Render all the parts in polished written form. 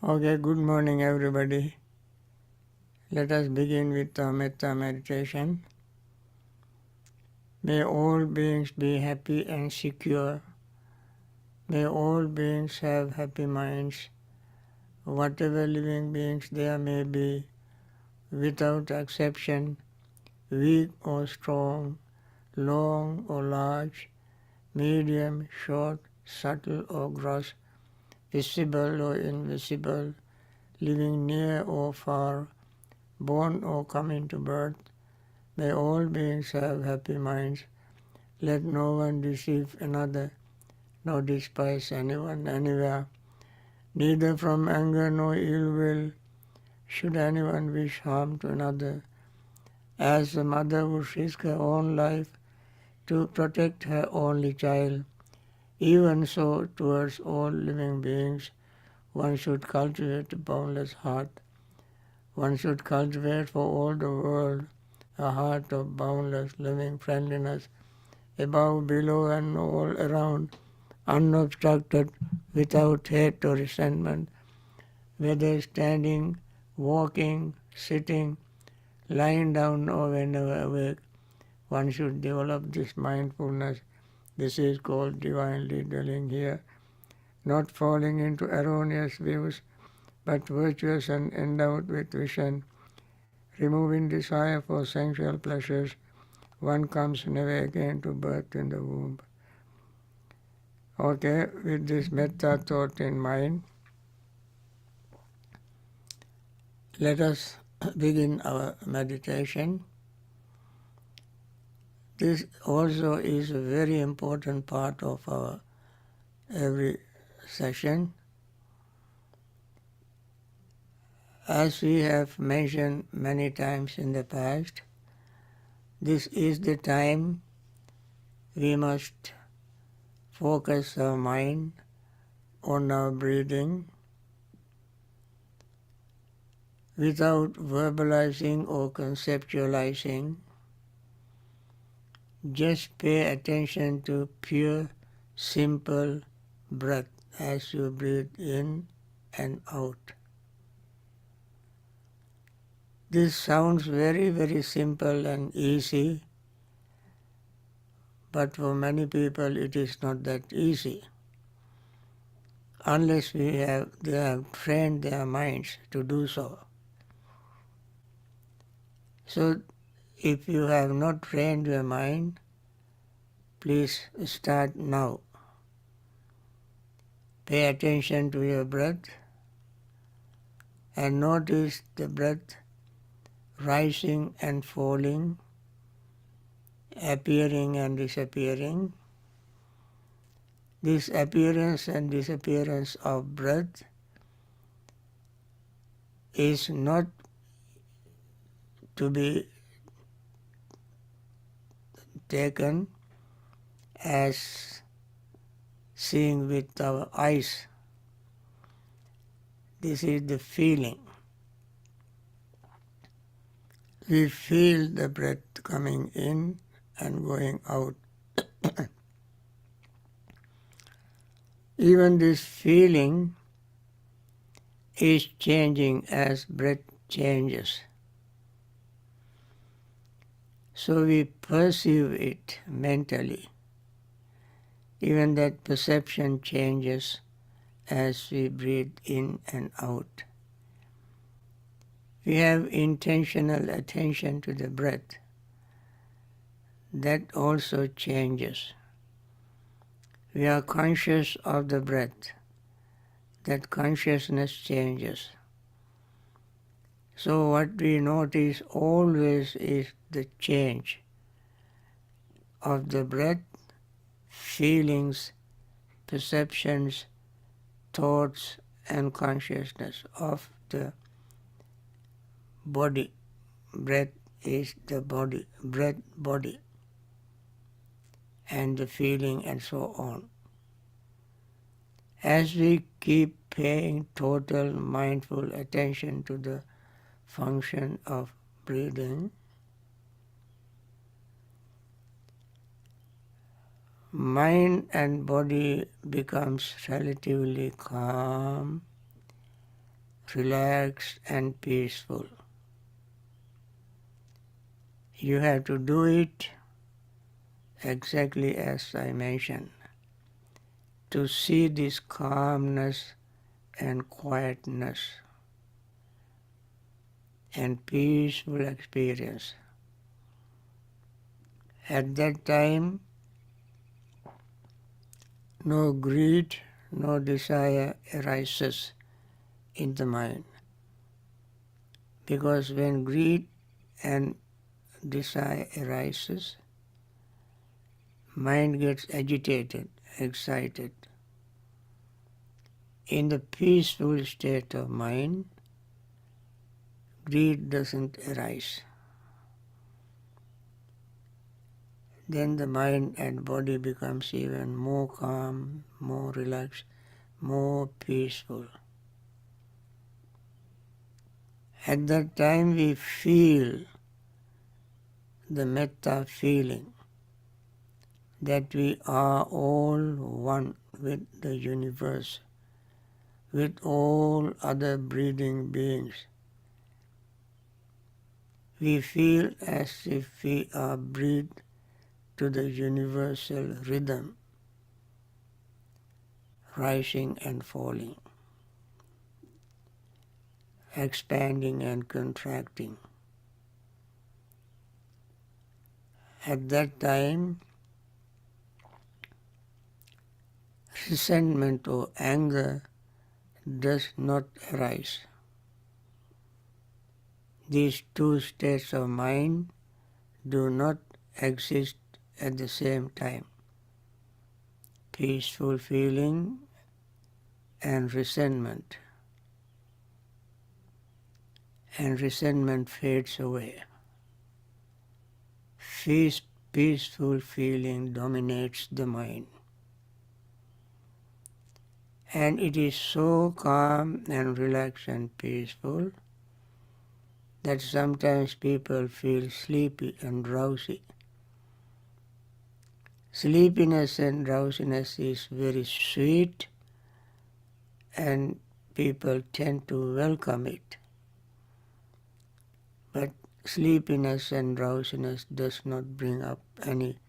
Okay, good morning everybody. Let us begin with the metta meditation. May all beings be happy and secure. May all beings have happy minds, whatever living beings there may be, without exception, weak or strong, long or large, medium, short, subtle or gross, visible or invisible, living near or far, born or coming to birth. May all beings have happy minds. Let no one deceive another, nor despise anyone anywhere. Neither from anger nor ill will should anyone wish harm to another. As a mother would risk her own life to protect her only child, even so towards all living beings one should cultivate a boundless heart. One should cultivate for all the world a heart of boundless loving friendliness, above, below, and all around, unobstructed, without hate or resentment, whether standing, walking, sitting, lying down, or whenever awake. One should develop this mindfulness. This is called divinely dwelling here, not falling into erroneous views, but virtuous and endowed with vision, removing desire for sensual pleasures. One comes never again to birth in the womb. Okay, with this metta thought in mind, let us begin our meditation. This also is a very important part of our every session. As we have mentioned many times in the past, this is the time we must focus our mind on our breathing without verbalizing or conceptualizing. Just pay attention to pure, simple breath as you breathe in and out. This sounds very, very simple and easy, but for many people it is not that easy, unless they have trained their minds to do so. So if you have not trained your mind, please start now. Pay attention to your breath and notice the breath rising and falling, appearing and disappearing. This appearance and disappearance of breath is not to be taken as seeing with our eyes. This is the feeling. We feel the breath coming in and going out. Even this feeling is changing as breath changes. So we perceive it mentally. Even that perception changes as we breathe in and out. We have intentional attention to the breath. That also changes. We are conscious of the breath. That consciousness changes. So what we notice always is the change of the breath, feelings, perceptions, thoughts, and consciousness of the body. Breath is the body, breath, body, and the feeling and so on. As we keep paying total mindful attention to the function of breathing, mind and body becomes relatively calm relaxed and peaceful. You have to do it exactly as I mentioned, to see this calmness and quietness and peaceful experience. At that time, no greed, no desire arises in the mind. Because when greed and desire arises, mind gets agitated, excited. In the peaceful state of mind, greed doesn't arise. Then the mind and body becomes even more calm, more relaxed, more peaceful. At that time we feel the metta feeling, that we are all one with the universe, with all other breathing beings. We feel as if we are breathed to the universal rhythm, rising and falling, expanding and contracting. At that time, resentment or anger does not arise. These two states of mind do not exist at the same time. Peaceful feeling and resentment. And resentment fades away. Peaceful feeling dominates the mind. And it is so calm and relaxed and peaceful that sometimes people feel sleepy and drowsy. Sleepiness and drowsiness is very sweet and people tend to welcome it. But sleepiness and drowsiness does not bring up any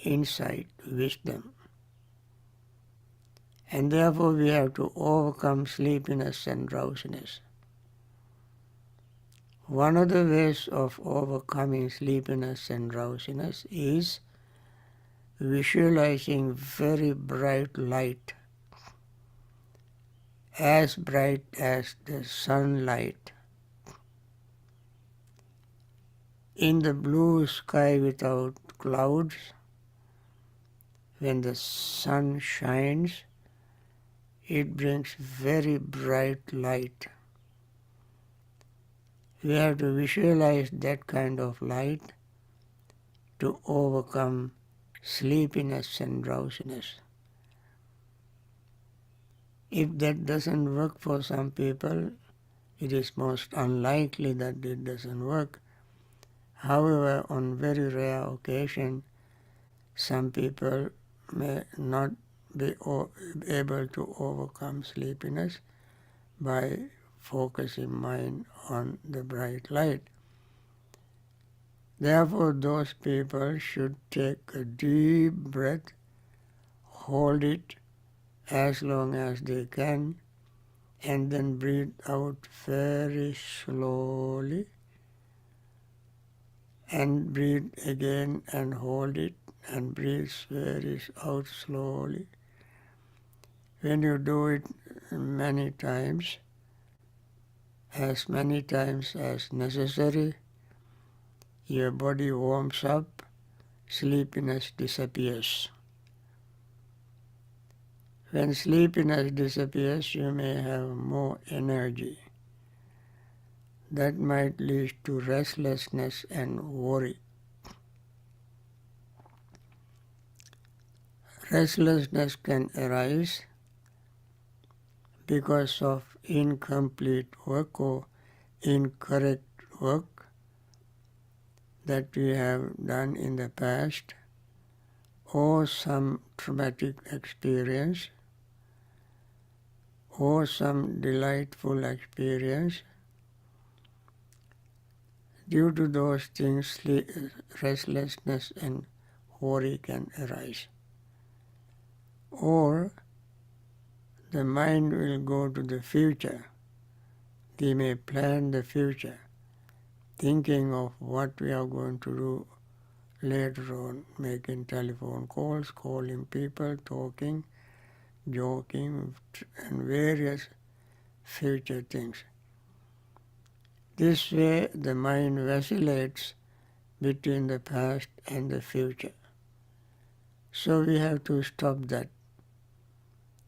insight, wisdom. And therefore we have to overcome sleepiness and drowsiness. One of the ways of overcoming sleepiness and drowsiness is visualizing very bright light, as bright as the sunlight, in the blue sky without clouds. When the sun shines, it brings very bright light. We have to visualize that kind of light to overcome sleepiness and drowsiness. If that doesn't work for some people, it is most unlikely that it doesn't work. However, on very rare occasion, some people may not be able to overcome sleepiness by focusing mind on the bright light. Therefore, those people should take a deep breath, hold it as long as they can, and then breathe out very slowly, and breathe again and hold it, and breathe very out slowly. When you do it many times as necessary, your body warms up, sleepiness disappears. When sleepiness disappears, you may have more energy. That might lead to restlessness and worry. Restlessness can arise because of incomplete work or incorrect work that we have done in the past, or some traumatic experience, or some delightful experience. Due to those things, restlessness and worry can arise. Or the mind will go to the future. We may plan the future, thinking of what we are going to do later on, making telephone calls, calling people, talking, joking, and various future things. This way the mind vacillates between the past and the future. So we have to stop that.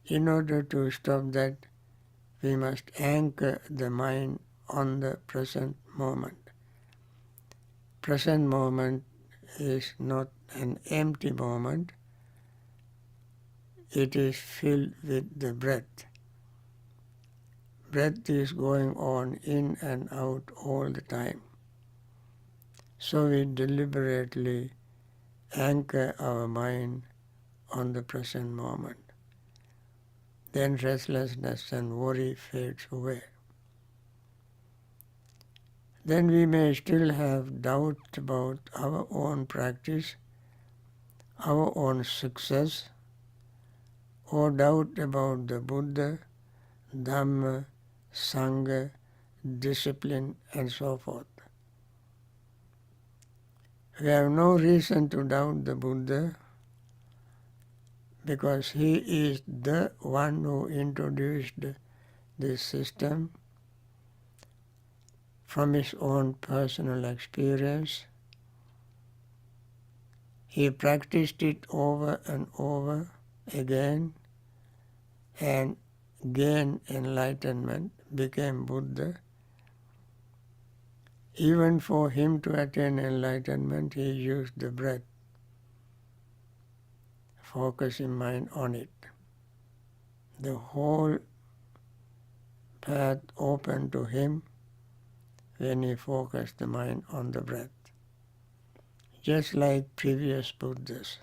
In order to stop that, we must anchor the mind on the present moment. Present moment is not an empty moment, it is filled with the breath. Breath is going on in and out all the time. So we deliberately anchor our mind on the present moment. Then restlessness and worry fades away. Then we may still have doubt about our own practice, our own success, or doubt about the Buddha, Dhamma, Sangha, discipline, and so forth. We have no reason to doubt the Buddha because he is the one who introduced this system from his own personal experience. He practiced it over and over again and gained enlightenment, became Buddha. Even for him to attain enlightenment, he used the breath, focusing mind on it. The whole path opened to him when he focused the mind on the breath, just like previous Buddhas.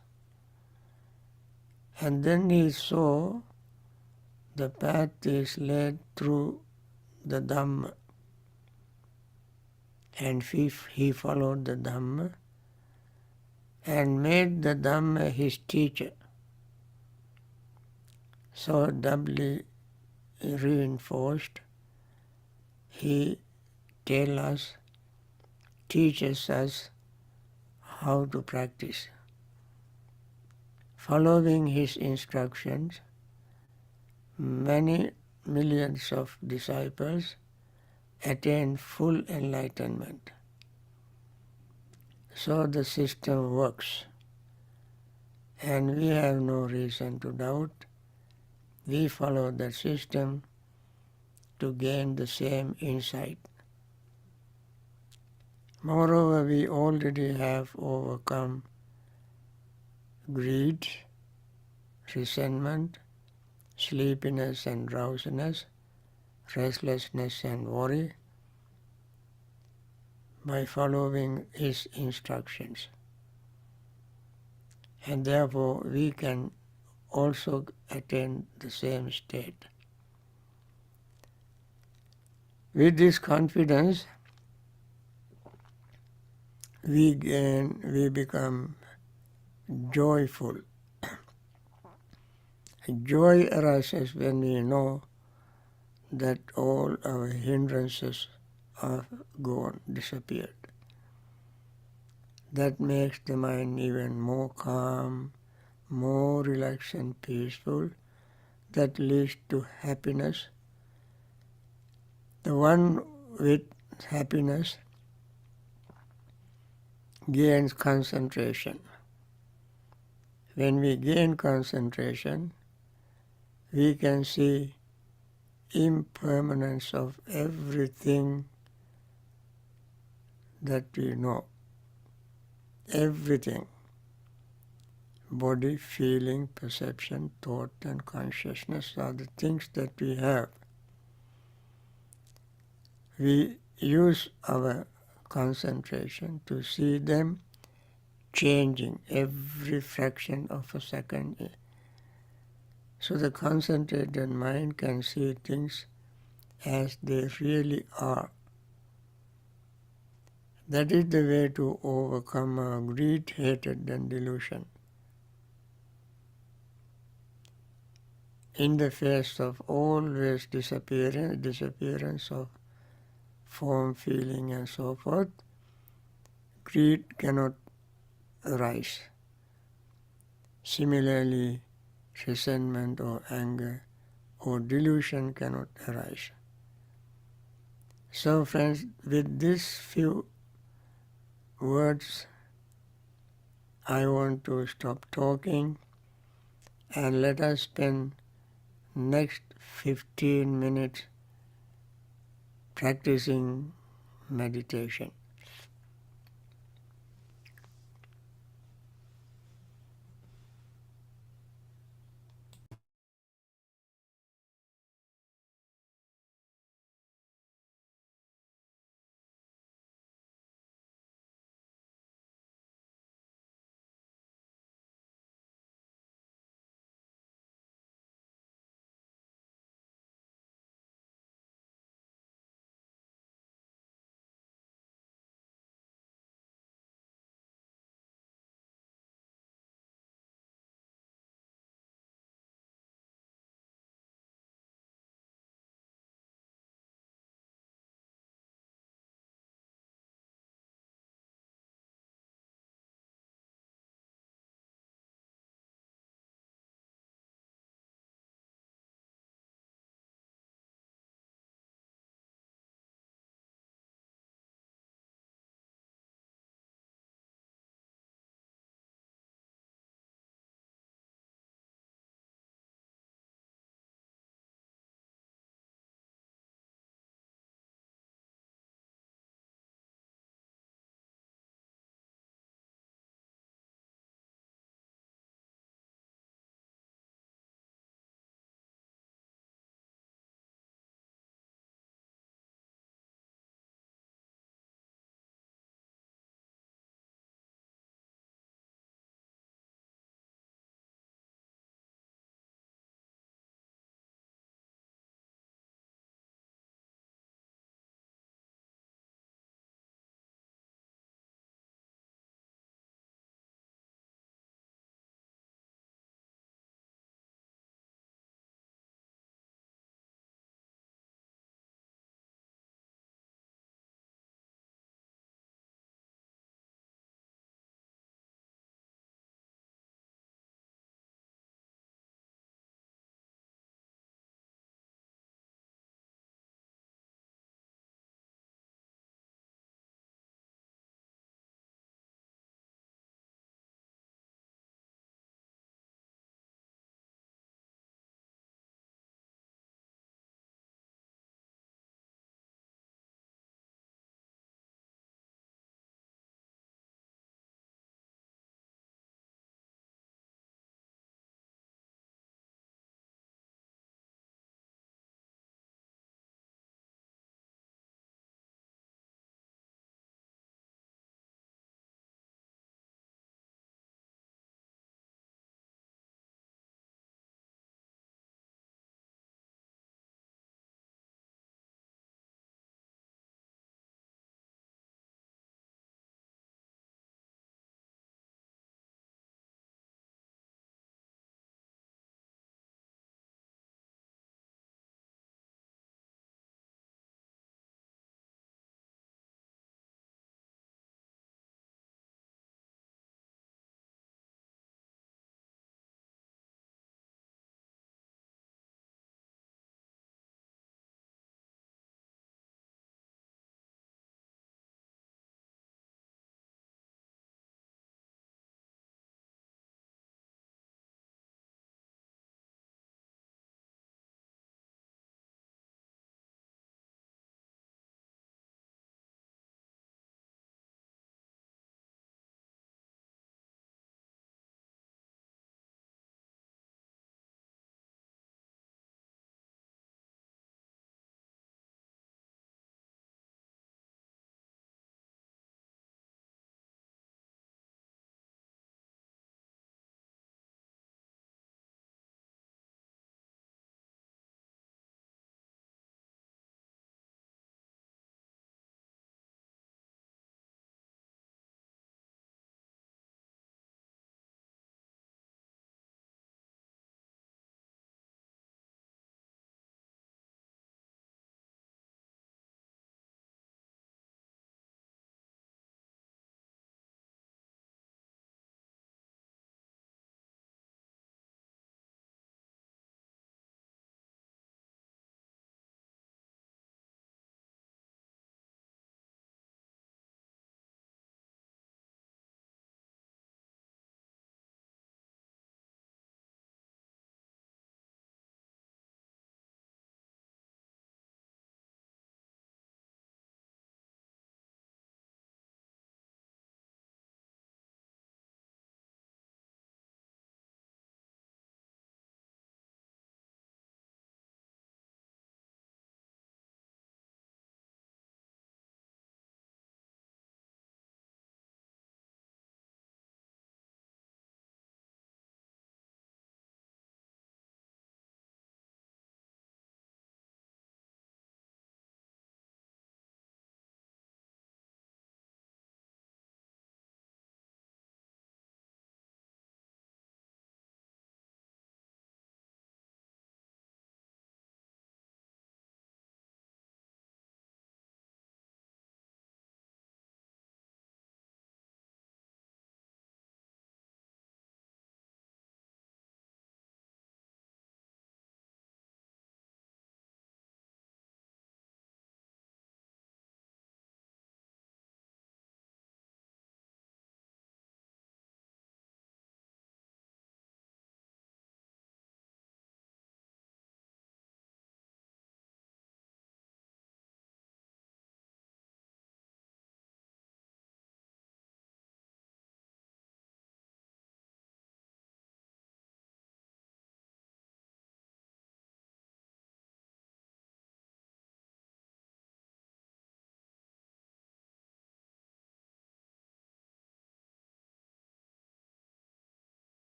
And then he saw the path is led through the Dhamma, and he followed the Dhamma and made the Dhamma his teacher. So doubly reinforced, he teaches us how to practice. Following his instructions, many millions of disciples attain full enlightenment. So the system works, and we have no reason to doubt. We follow the system to gain the same insight. Moreover, we already have overcome greed, resentment, sleepiness and drowsiness, restlessness and worry by following his instructions. And therefore we can also attain the same state. With this confidence, we become joyful. Joy arises when we know that all our hindrances are gone, disappeared. That makes the mind even more calm, more relaxed and peaceful. That leads to happiness. The one with happiness gains concentration. When we gain concentration, we can see impermanence of everything that we know. Everything. Body, feeling, perception, thought and consciousness are the things that we have. We use our concentration to see them changing every fraction of a second. So the concentrated mind can see things as they really are. That is the way to overcome greed, hatred and delusion. In the face of always disappearance of form, feeling and so forth, greed cannot arise. Similarly, resentment or anger or delusion cannot arise. So friends, with these few words, I want to stop talking and let us spend next 15 minutes practicing meditation.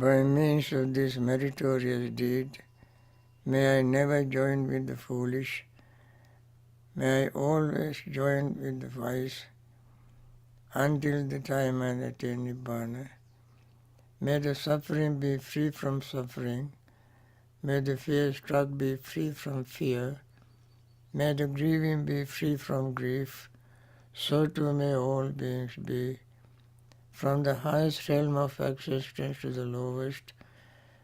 by means of this meritorious deed, may I never join with the foolish, may I always join with the wise, until the time I attain Nibbana. May the suffering be free from suffering, may the fear-struck be free from fear, may the grieving be free from grief, so too may all beings be. From the highest realm of existence to the lowest,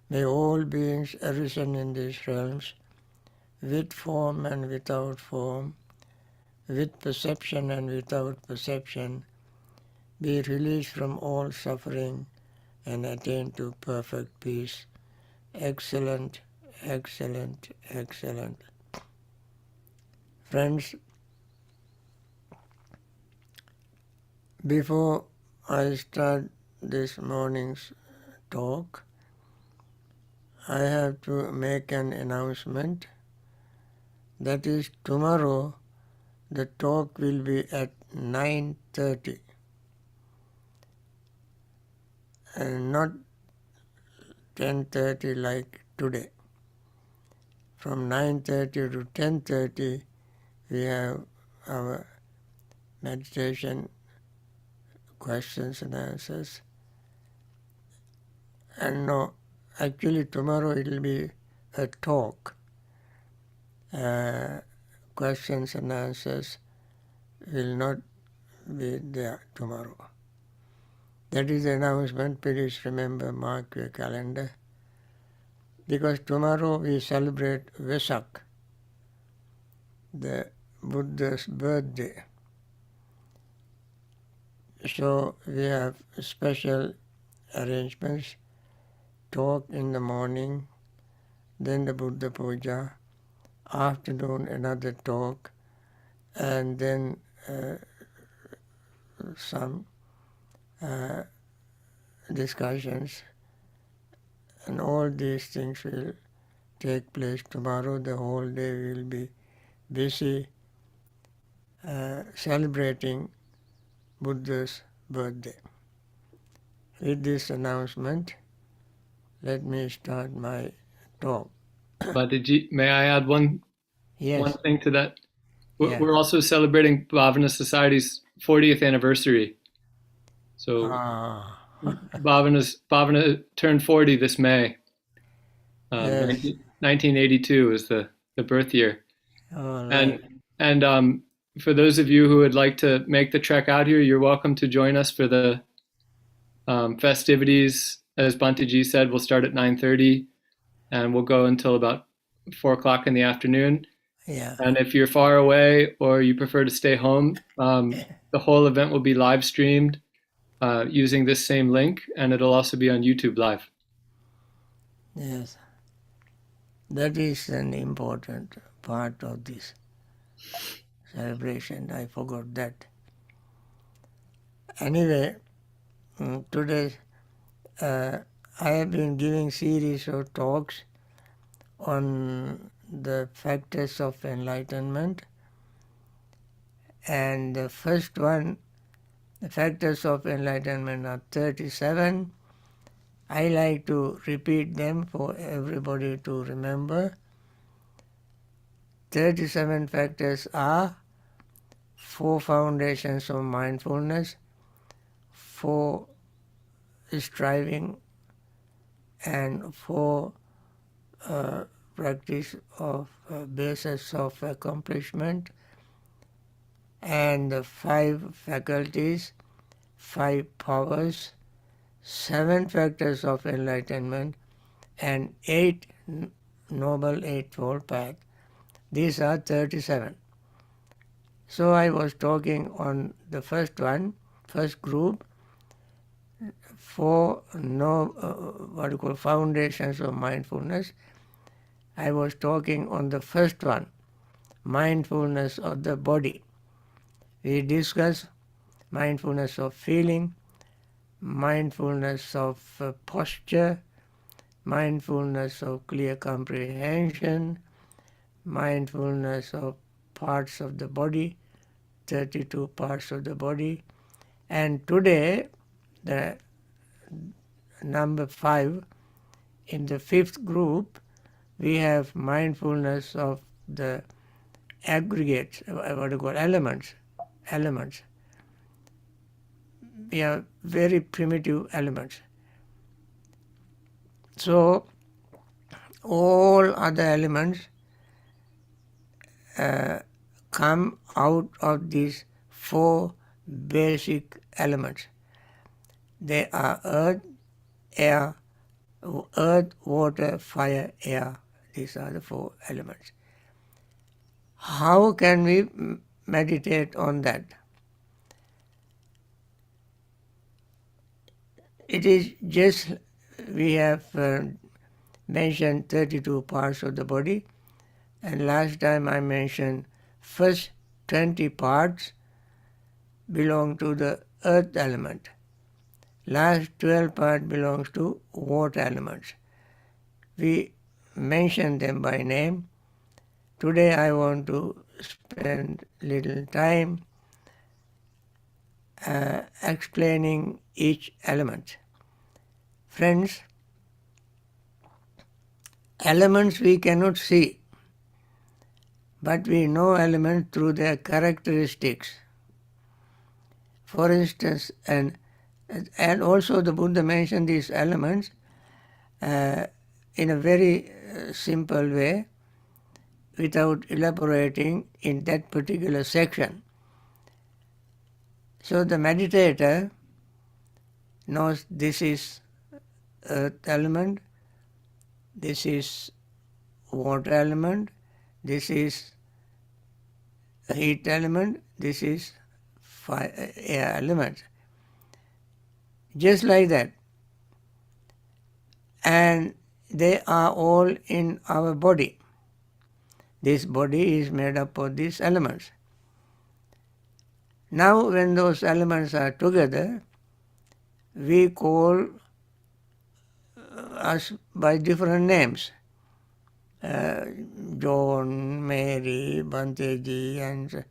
may all beings arisen in these realms, with form and without form, with perception and without perception, be released from all suffering and attain to perfect peace. Excellent, excellent, excellent. Friends, before I start this morning's talk, I have to make an announcement. That is, tomorrow the talk will be at 9:30 and not 10:30 like today. From 9:30 to 10:30 we have our meditation questions and answers. And no, actually tomorrow it will be a talk. Questions and answers will not be there tomorrow. That is the announcement. Please remember, mark your calendar. Because tomorrow we celebrate Vesak, the Buddha's birthday. So we have special arrangements, talk in the morning, then the Buddha Puja, afternoon another talk, and then some discussions. And all these things will take place tomorrow. The whole day will be busy celebrating Buddha's birthday. With this announcement, let me start my talk. Bhante G, may I add one thing to that? Yeah. We're also celebrating Bhavana Society's 40th anniversary. So Bhavana turned 40 this May. Yes. 1982 is the birth year. All right. And for those of you who would like to make the trek out here, you're welcome to join us for the festivities. As Bhante G said, we'll start at 9:30 and we'll go until about 4 o'clock in the afternoon. Yeah. And if you're far away or you prefer to stay home, the whole event will be live streamed using this same link, and it'll also be on YouTube Live. Yes. That is an important part of this celebration. I forgot that. Anyway, today I have been giving series of talks on the factors of enlightenment. And the first one, the factors of enlightenment are 37. I like to repeat them for everybody to remember. 37 factors are 4 foundations of mindfulness, 4 striving, and 4 practice of basis of accomplishment, and the 5 faculties, 5 powers, 7 factors of enlightenment, and 8 Noble Eightfold Path. These are 37. So I was talking on the first one, first group, 4 foundations of mindfulness. I was talking on the first one, mindfulness of the body. We discussed mindfulness of feeling, mindfulness of posture, mindfulness of clear comprehension, mindfulness of parts of the body, 32 parts of the body. And today, the number 5. In the 5th group, we have mindfulness of the aggregates, what you call elements. We are very primitive elements. So all other elements come out of these 4 basic elements. They are earth, water, fire, air. These are the 4 elements. How can we meditate on that? It is just, we have mentioned 32 parts of the body, and last time I mentioned first 20 parts belong to the earth element. Last 12 parts belongs to water elements. We mention them by name. Today I want to spend little time explaining each element. Friends, elements we cannot see, but we know elements through their characteristics. For instance, and also the Buddha mentioned these elements in a very simple way, without elaborating in that particular section. So the meditator knows this is earth element, this is water element, this is heat element, this is air element. Just like that. And they are all in our body. This body is made up of these elements. Now when those elements are together, we call us by different names. John, Mary, Bhante G, and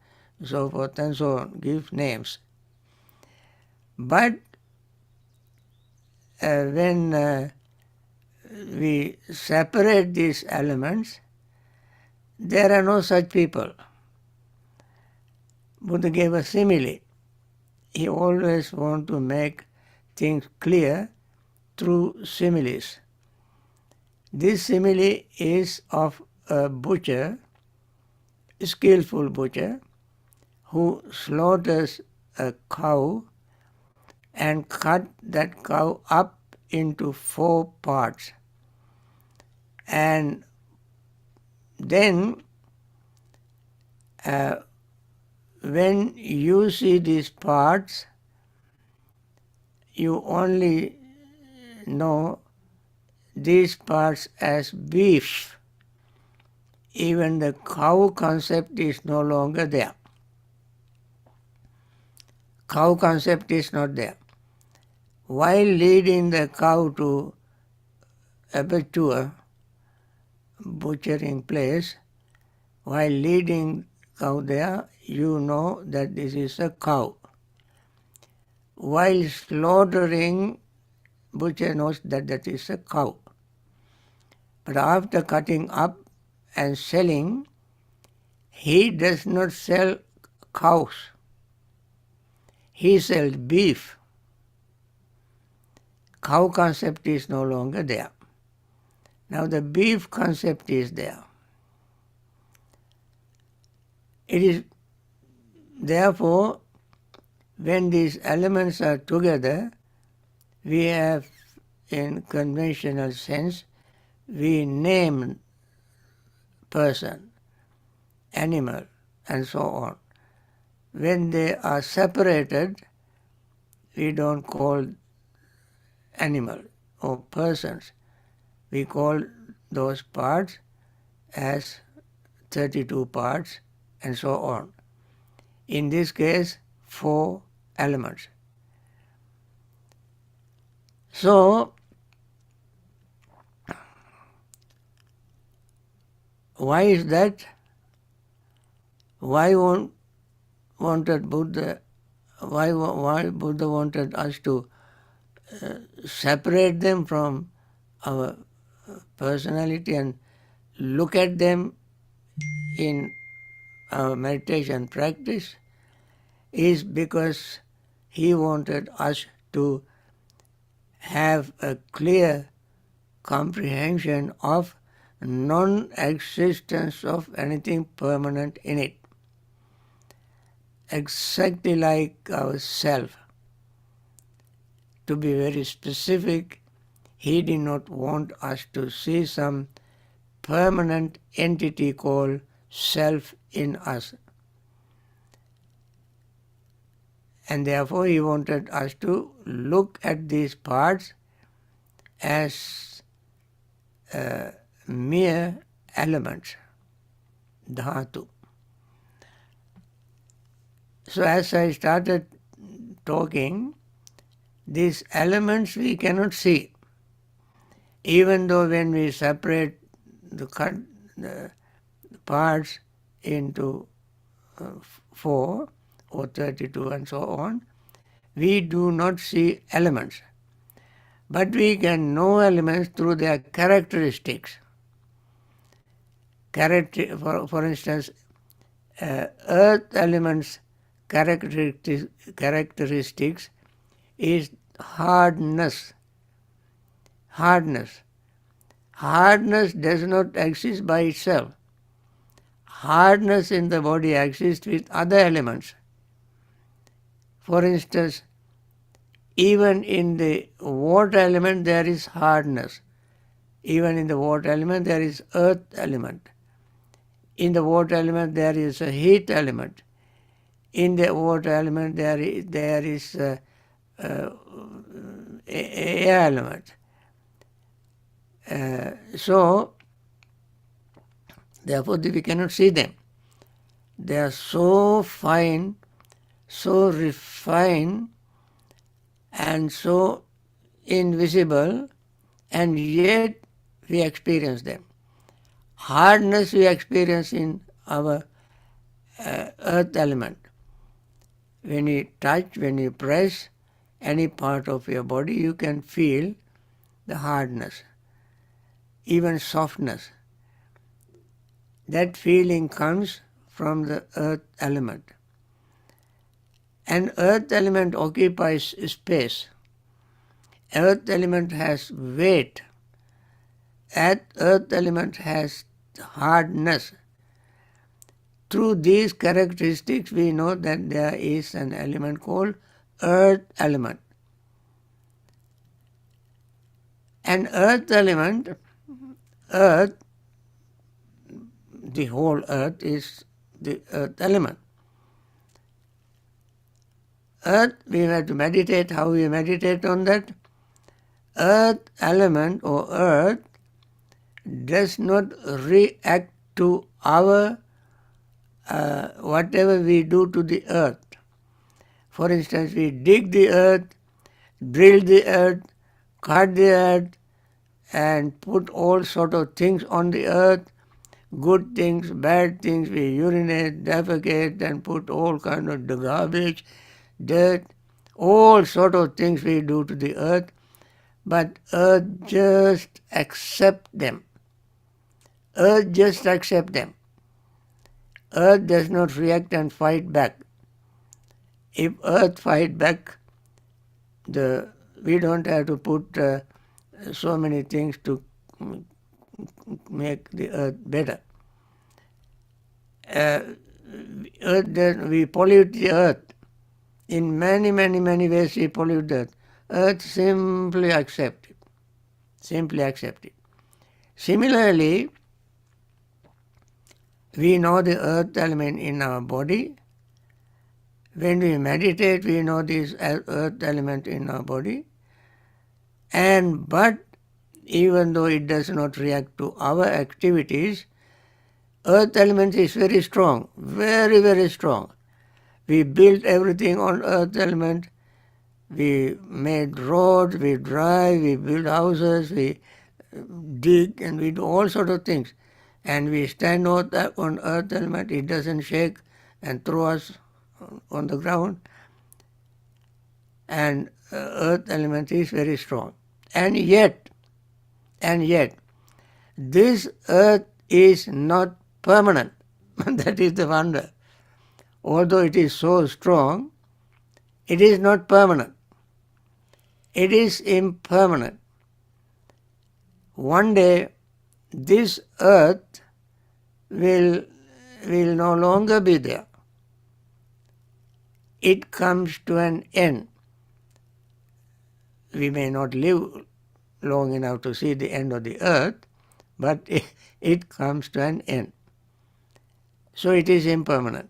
so forth and so on, give names. But when we separate these elements, there are no such people. Buddha gave a simile. He always wants to make things clear through similes. This simile is of a butcher, a skillful butcher, who slaughters a cow and cut that cow up into 4 parts. And then when you see these parts, you only know these parts as beef. Even the cow concept is no longer there. Cow concept is not there. While leading the cow to abattoir, butchering place, while leading cow there, you know that this is a cow. While slaughtering, butcher knows that that is a cow. But after cutting up and selling, he does not sell cows. He sells beef. Cow concept is no longer there. Now the beef concept is there. It is therefore, when these elements are together, we have, in conventional sense, we name person, animal, and so on. When they are separated, we don't call animal or persons. We call those parts as 32 parts and so on. In this case, 4 elements. So, why is that? Why wanted Buddha? Why Buddha wanted us to separate them from our personality and look at them in our meditation practice is because he wanted us to have a clear comprehension of non-existence of anything permanent in it. Exactly like our self. To be very specific, he did not want us to see some permanent entity called self in us. And therefore he wanted us to look at these parts as mere elements, dhatu. So as I started talking, these elements we cannot see. Even though when we separate the parts into 4 or 32 and so on, we do not see elements. But we can know elements through their characteristics. For instance, earth elements' characteristics is hardness. Hardness. Hardness does not exist by itself. Hardness in the body exists with other elements. For instance, even in the water element there is hardness. Even in the water element there is earth element. In the water element there is a heat element. In the water element there is air element. So, therefore we cannot see them. They are so fine, so refined, and so invisible, and yet we experience them. Hardness we experience in our earth element. When you touch, when you press any part of your body, you can feel the hardness, even softness. That feeling comes from the earth element. And earth element occupies space. Earth element has weight. Earth element has hardness. Through these characteristics we know that there is an element called earth element. And earth element, earth, the whole earth is the earth element. Earth, we have to meditate. How we meditate on that? Earth element or earth does not react to our whatever we do to the earth. For instance, we dig the earth, drill the earth, cut the earth, and put all sort of things on the earth, good things, bad things. We urinate, defecate, and put all kind of garbage, dirt, all sort of things we do to the earth, but earth just accept them. Earth just accept them. Earth does not react and fight back. If earth fight back, we don't have to put so many things to make the earth better. We pollute the earth. In many, many, many ways we pollute the earth. Earth simply accept it. Simply accept it. Similarly, we know the earth element in our body. When we meditate, we know this earth element in our body. But even though it does not react to our activities, earth element is very strong, very, very strong. We built everything on earth element. We made roads, we drive, we build houses, we dig, and we do all sorts of things. And we stand on earth element, it doesn't shake and throw us on the ground. and earth element is very strong. And yet, this earth is not permanent. That is the wonder. Although it is so strong, it is not permanent. It is impermanent. One day, this earth will no longer be there. It comes to an end. We may not live long enough to see the end of the earth, but it comes to an end. So it is impermanent.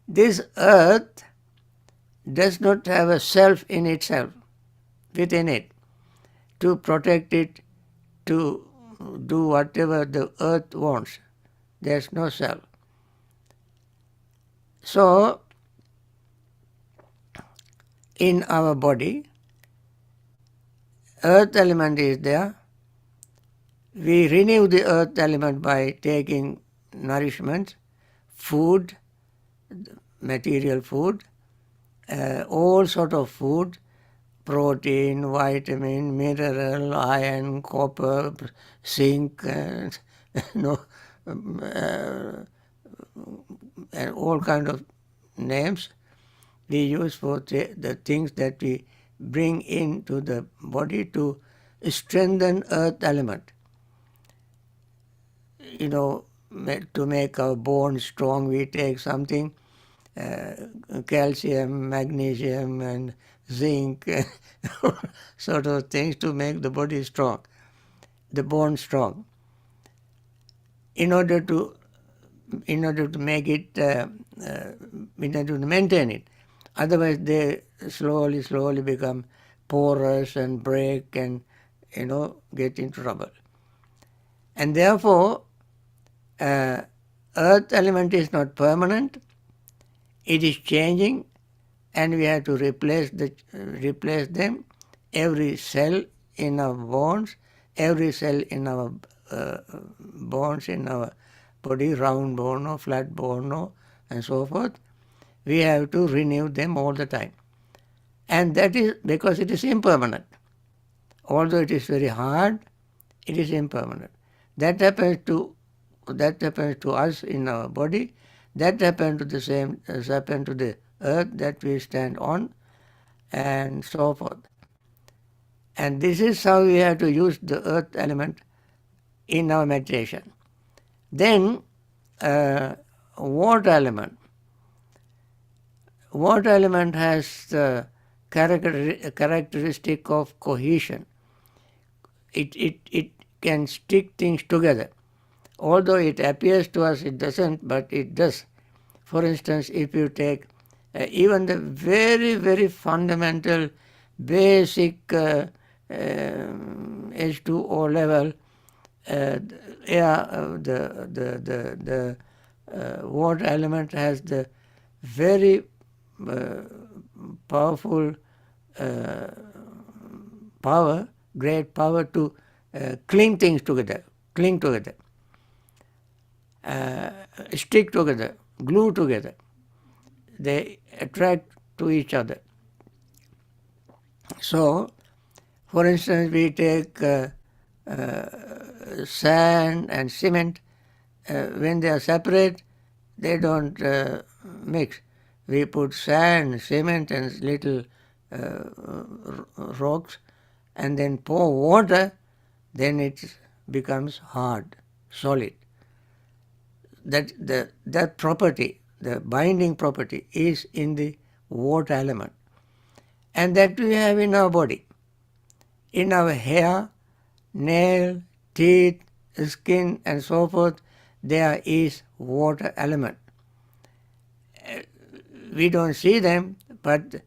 This earth does not have a self in itself, within it, to protect it, to do whatever the earth wants. There's no self. So, in our body, earth element is there. We renew the earth element by taking nourishment, food, material food, all sort of food, protein, vitamin, mineral, iron, copper, zinc, and all kind of names we use for the things that we bring into the body to strengthen earth element. To make our bones strong, we take something, calcium, magnesium, and zinc, sort of things to make the body strong, the bone strong. In order to make it, in order to maintain it. Otherwise, they slowly become porous and break and, get into trouble. And therefore, earth element is not permanent. It is changing, and we have to replace them. Every cell in our bones, every cell in our bones in our body, round bone or flat bone and so forth, we have to renew them all the time. And that is because it is impermanent. Although it is very hard, it is impermanent. That happens to us in our body. That happens to the same as happened to the earth that we stand on, and so forth. And this is how we have to use the earth element in our meditation. Then, water element. Water element has the characteristic of cohesion. It can stick things together. Although it appears to us it doesn't, but it does. For instance, if you take even the very, very fundamental, basic H2O level, the water element has the very powerful great power to cling things together, stick together, glue together. They attract to each other. So, for instance, we take sand and cement. When they are separate, they don't mix. We put sand, cement, and little rocks, and then pour water, then it becomes hard, solid. That property, the binding property, is in the water element. And that we have in our body. In our hair, nail, teeth, skin, and so forth, there is water element. We don't see them, but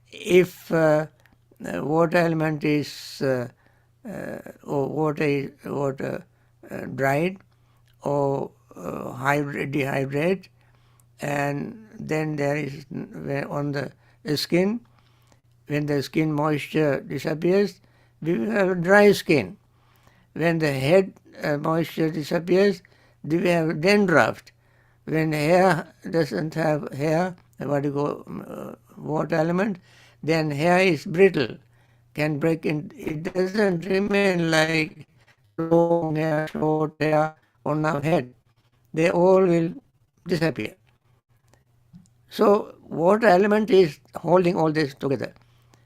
if water element is or water dried or dehydrate, and then there is on the skin, when the skin moisture disappears, we will have dry skin. When the head moisture disappears, we have dandruff. When hair doesn't have water element, then hair is brittle, can break in. It doesn't remain like long hair, short hair on our head. They all will disappear. So water element is holding all this together,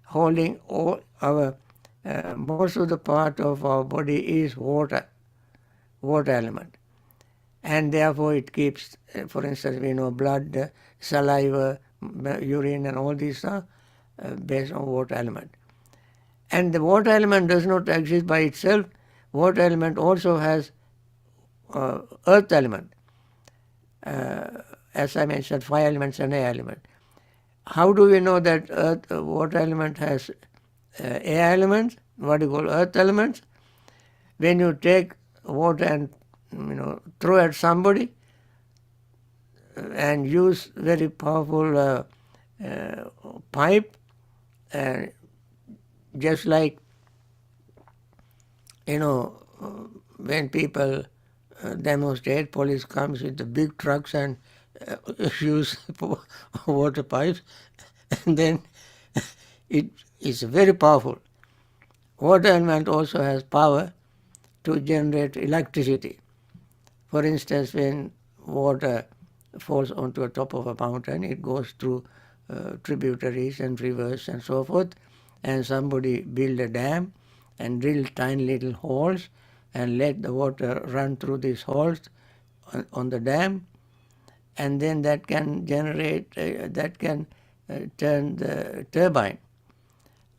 holding all our, most of the part of our body is water element. And therefore it keeps, for instance, we know blood, saliva, urine and all these are based on water element. And the water element does not exist by itself. Water element also has earth element. As I mentioned, fire elements and air element. How do we know that earth, water element has air elements, what you call earth elements? When you take water and throw at somebody and use very powerful pipe, and just like when people demonstrate, police comes with the big trucks and use water pipes, and then it is very powerful. Water element also has power to generate electricity. For instance, when water falls onto the top of a mountain, it goes through tributaries and rivers and so forth, and somebody build a dam and drill tiny little holes and let the water run through these holes on the dam, and then that can generate, turn the turbine.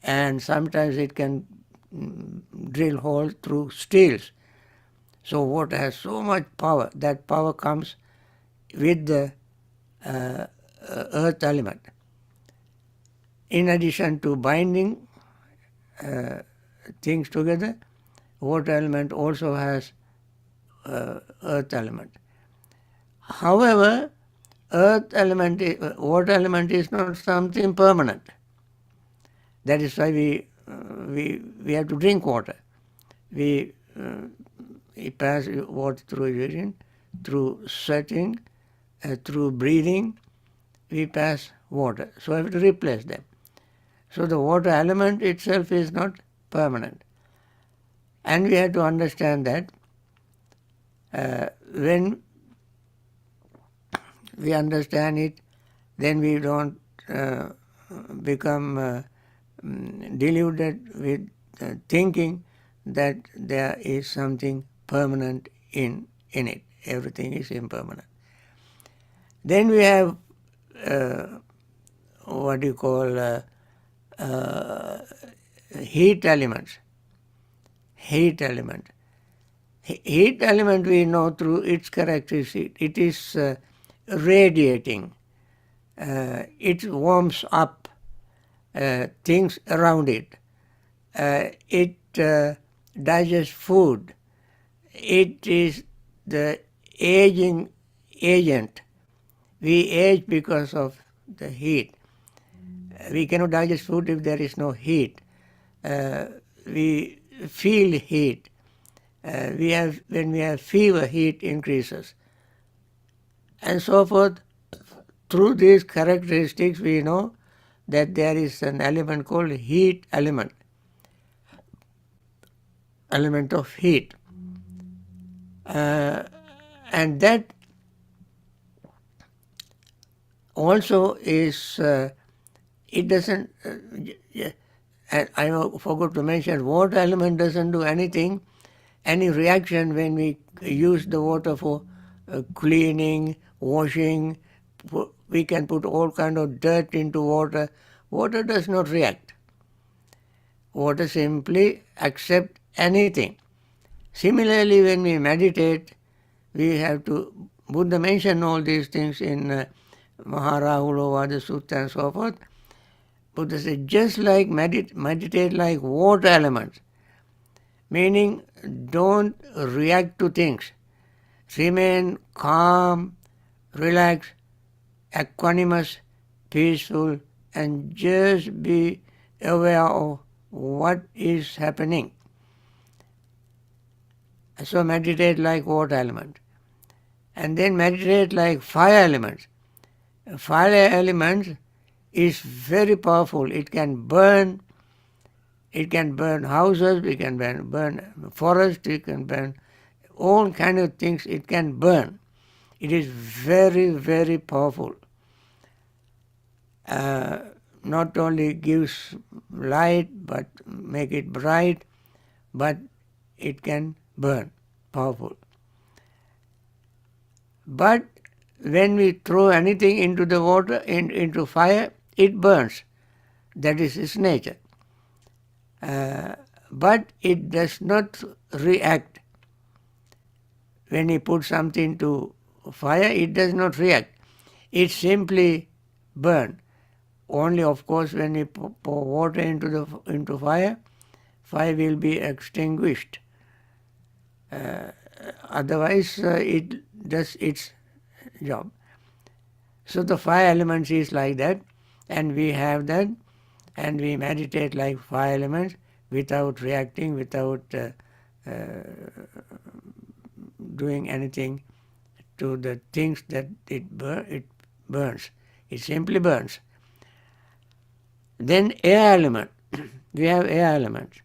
And sometimes it can drill holes through steels. So water has so much power. That power comes with the earth element. In addition to binding things together, water element also has earth element. However, water element is not something permanent. That is why we have to drink water. We pass water through urine, through sweating, through breathing. We pass water. So I have to replace them. So the water element itself is not permanent. And we have to understand that when we understand it, then we don't become deluded with thinking that there is something permanent in it. Everything is impermanent. Then we have what you call heat elements. Heat element. Heat element we know through its characteristic. It is radiating. It warms up things around it. It digests food. It is the aging agent. We age because of the heat. We cannot digest food if there is no heat. We feel heat. When we have fever, heat increases. And so forth. Through these characteristics, we know that there is an element called heat element. Element of heat. And that also is, it doesn't, I forgot to mention, water element doesn't do anything, any reaction when we use the water for cleaning, washing. We can put all kind of dirt into water. Water does not react. Water simply accepts anything. Similarly, when we meditate, we have to, Buddha mentioned all these things in Maharahula Sutta and so forth. Buddha said, just like meditate like water elements, meaning don't react to things. Remain calm, relaxed, equanimous, peaceful, and just be aware of what is happening. So meditate like water element. And then meditate like fire elements. Fire elements is very powerful. It can burn houses, it can burn forests, it can burn all kind of things. It can burn. It is very, very powerful. Not only gives light, but make it bright, but it can burn, powerful. But when we throw anything into the water, into fire, it burns. That is its nature. But it does not react. When you put something to fire, it does not react. It simply burns. Only, of course, when you pour water into fire, fire will be extinguished. Otherwise, it does its job. So the fire elements is like that, and we have that, and we meditate like fire elements without reacting, without doing anything to the things that it burns. It simply burns. Then air element. We have air elements.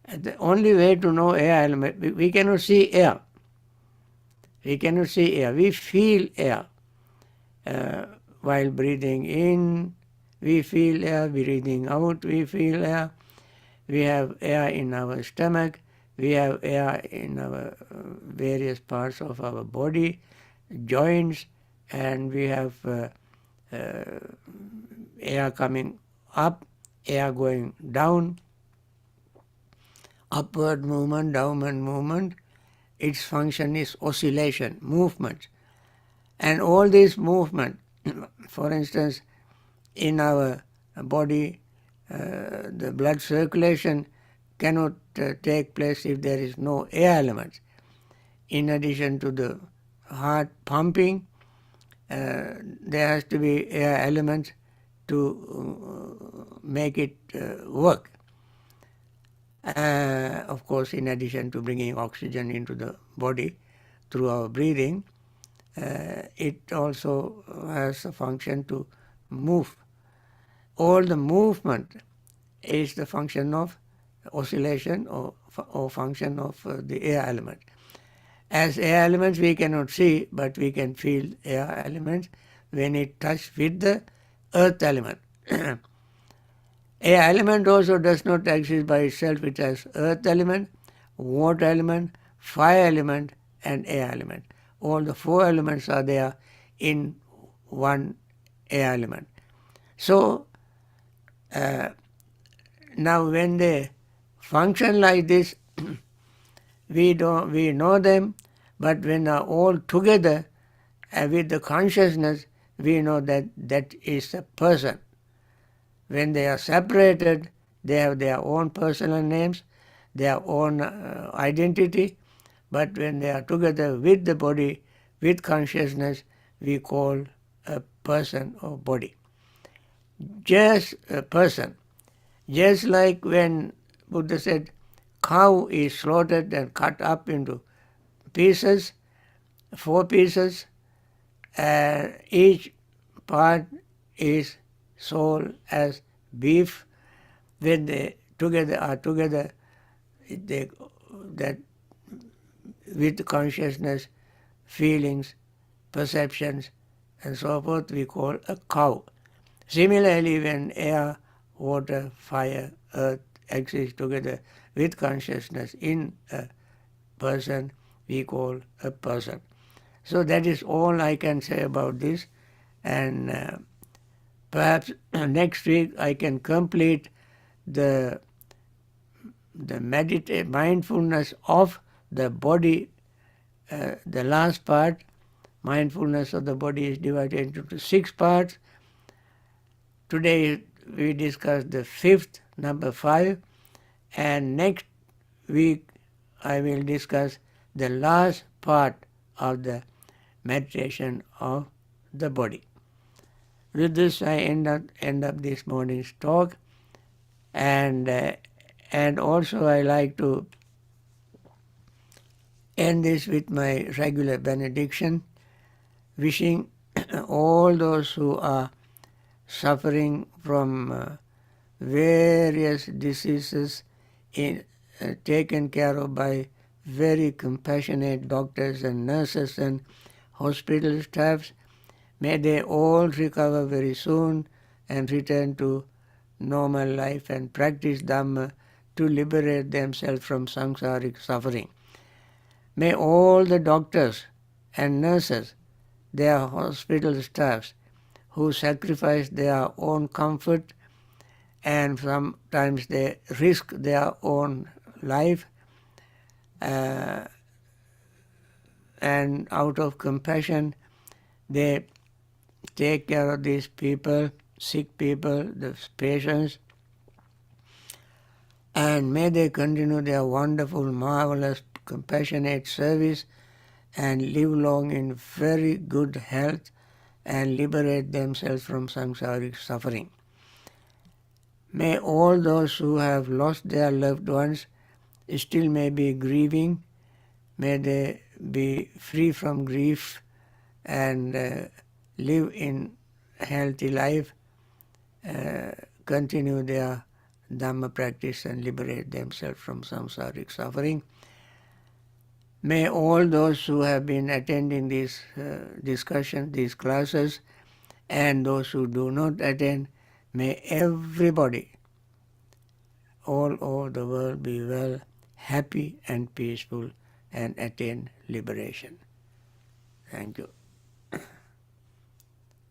The only way to know air element, we cannot see air. We cannot see air. We feel air. While breathing in, we feel air. Breathing out, we feel air. We have air in our stomach. We have air in our various parts of our body, joints, and we have air coming up, air going down, upward movement, downward movement. Its function is oscillation, movement. And all these movement, for instance, in our body, the blood circulation cannot take place if there is no air element. In addition to the heart pumping, there has to be air elements to make it work. Of course, in addition to bringing oxygen into the body through our breathing, it also has a function to move. All the movement is the function of oscillation or function of the air element. As air elements we cannot see, but we can feel air elements when it touches with the earth element. Air element also does not exist by itself. It has earth element, water element, fire element, and air element. All the four elements are there in one air element. So now when they function like this, we know them, but when they are all together with the consciousness, we know that that is a person. When they are separated, they have their own personal names, their own identity, but when they are together with the body, with consciousness, we call a person or body. Just a person. Just like when Buddha said, cow is slaughtered and cut up into pieces, 4 pieces, and each part is sold as beef. When they are together, that with consciousness, feelings, perceptions, and so forth, we call a cow. Similarly, when air, water, fire, earth exist together with consciousness in a person, we call a person. So that is all I can say about this, and perhaps next week I can complete the mindfulness of the body. The last part, mindfulness of the body, is divided into 6 parts. Today we discussed the 5th, number 5, and next week I will discuss the last part of the meditation of the body. With this, I end up this morning's talk, and also I like to end this with my regular benediction, wishing all those who are suffering from various diseases taken care of by very compassionate doctors and nurses and hospital staffs. May they all recover very soon and return to normal life and practice Dhamma to liberate themselves from samsaric suffering. May all the doctors and nurses, their hospital staffs, who sacrifice their own comfort and sometimes they risk their own life and out of compassion they take care of these people, sick people, the patients, and may they continue their wonderful, marvelous, compassionate service and live long in very good health and liberate themselves from samsaric suffering. May all those who have lost their loved ones still may be grieving, may they be free from grief and live in healthy life, continue their Dhamma practice and liberate themselves from samsaric suffering. May all those who have been attending these discussions, these classes, and those who do not attend, may everybody all over the world be well, happy and peaceful and attain liberation. Thank you.